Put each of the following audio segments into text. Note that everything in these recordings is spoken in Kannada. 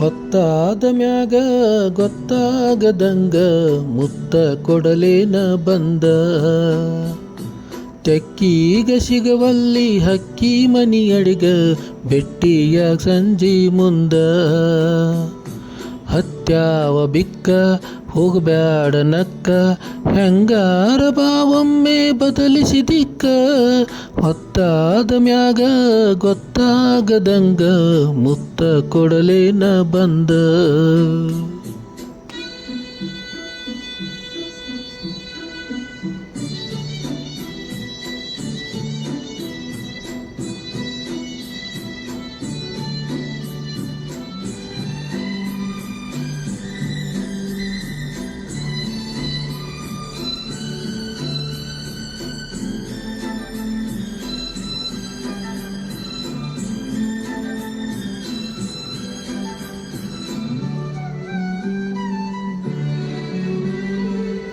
ಹೊತ್ತಾದ ಮ್ಯಾಗ ಗೊತ್ತಾಗದಂಗ ಮುತ್ತ ಕೊಡಲೇನ ಬಂದ. ತೆಕ್ಕೀಗ ಸಿಗವಲ್ಲಿ ಹಕ್ಕಿ ಮನಿಯಡಿಗ ಬೆಟ್ಟಿಯಾಗ ಸಂಜಿ ಮುಂದ. ಹತ್ಯಾವ ಬಿಕ್ಕ ಹೋಗಬ್ಯಾಡ ನಕ್ಕ ಹೆಂಗಾರ ಬಾವೊಮ್ಮೆ ಬದಲಿಸಿದಿಕ್ಕ. ಹೊತ್ತಾದ ಮ್ಯಾಗ ಗೊತ್ತಾಗದಂಗ ಮುತ್ತ ಕೊಡಲೇನ ಬಂದ.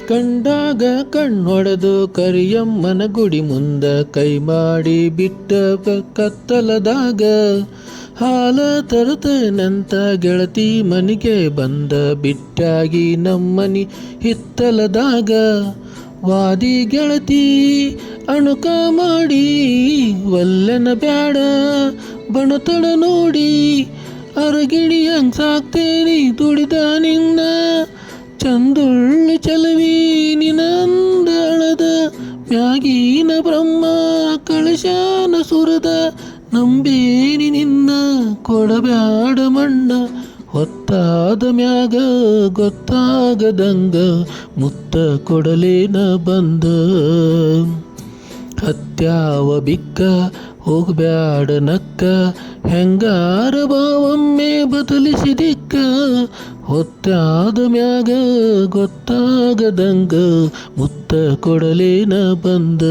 ಕಂಡಾಗ ಕಣ್ಣೊಡೆದು ಕರಿಯಮ್ಮನ ಗುಡಿ ಮುಂದ ಕೈ ಮಾಡಿ ಬಿಟ್ಟ ಕತ್ತಲದಾಗ. ಹಾಲ ತರುತ್ತೇನಂತ ಗೆಳತಿ ಮನಿಗೆ ಬಂದ ಬಿಟ್ಟಾಗಿ ನಮ್ಮನಿ ಹಿತ್ತಲದಾಗ. ವಾದಿ ಗೆಳತಿ ಅಣುಕ ಮಾಡಿ ಒಲ್ಲೆನ ಬ್ಯಾಡ ಬಣತಡ ನೋಡಿ. ಅರಗಿಣಿಯಂಗ್ ಸಾಕ್ತೇನಿ ದುಡಿದ ನಿನ್ನ ಚಂದುಳ್ಳಿ ಚಲವಿ ನಿನಂದ ಅಳದ. ಮ್ಯಾಗಿನ ಬ್ರಹ್ಮ ಕಳಶಾನ ಸುರದ ನಂಬೇನಿ ನಿನ್ನ ಕೊಡಬ್ಯಾಡ ಮಣ್ಣ. ಹೊತ್ತಾದ ಮ್ಯಾಗ ಗೊತ್ತಾಗದಂಗ ಮುತ್ತ ಕೊಡಲೇನ ಬಂದ. ಹತ್ಯಾವ ಬಿಕ್ಕ ಹೋಗಬ್ಯಾಡ ನಕ್ಕ ಹೆಂಗಾರ ಬಾವೊಮ್ಮೆ ಬದಲಿಸಿದಿಕ್ಕ. ಹೊತ್ತಾದ ಮ್ಯಾಗ ಗೊತ್ತಾಗದಂಗ ಮುತ್ತ ಕೊಡಲೇನ ಬಂದ.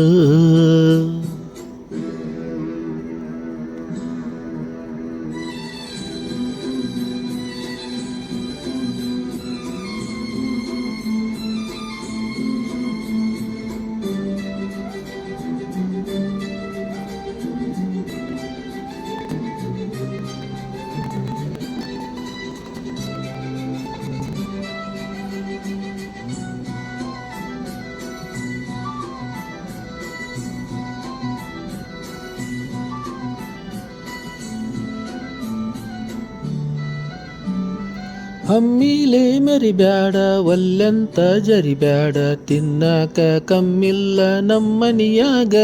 ಹಮ್ಮಿಲೆ ಮರಿಬ್ಯಾಡ ಒಲ್ಲೆಂತ ಜರಿಬ್ಯಾಡ ತಿನ್ನಾಕ ಕಮ್ಮಿಲ್ಲ ನಮ್ಮನಿಯಾಗ.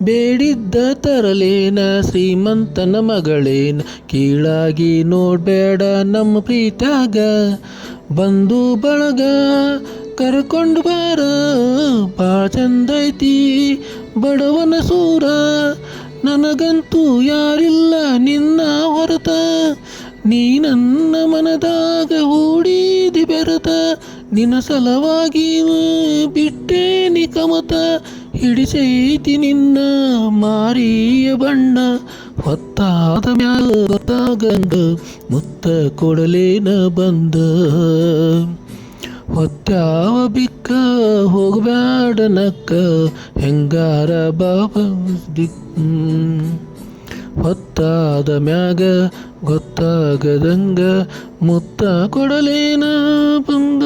ಬೇಡಿದ್ದ ತರಲೇನ ಶ್ರೀಮಂತನ ಮಗಳೇನ ಕೀಳಾಗಿ ನೋಡ್ಬೇಡ ನಮ್ಮ ಪ್ರೀತ್ಯಾಗ. ಬಂದು ಬಳಗ ಕರ್ಕೊಂಡು ಬಾರ ಭಾಳ ಚಂದೈತಿ ಬಡವನ ಸೂರ. ನನಗಂತೂ ಯಾರಿಲ್ಲ ನಿನ್ನ ಹೊರತ ನೀ ನನ್ನ ಮನದಾಗ ಹೂಡಿದಿ ಬೆರತ. ನಿನ್ನ ಸಲವಾಗಿ ಬಿಟ್ಟೇನಿ ಕಮತ ಹಿಡಿಸೈತಿ ನಿನ್ನ ಮಾರಿಯ ಬಣ್ಣ. ಹೊತ್ತಾದ ಮ್ಯಾಲ ಗೊತ್ತಾಗಂಗ ಮುತ್ತ ಕೊಡಲೇನ ಬಂದ. ಹೊತ್ಯಾವ ಬಿಕ್ಕ ಹೋಗಬ್ಯಾಡ ನಕ್ಕ ಹೆಂಗಾರ ಬಾಬಾ ಹೊತ್ತಾದ ಮ್ಯಾಗ ಗೊತ್ತಾಗದಂಗ ಮುತ್ತ ಕೊಡಲೇನ ಬಂದ.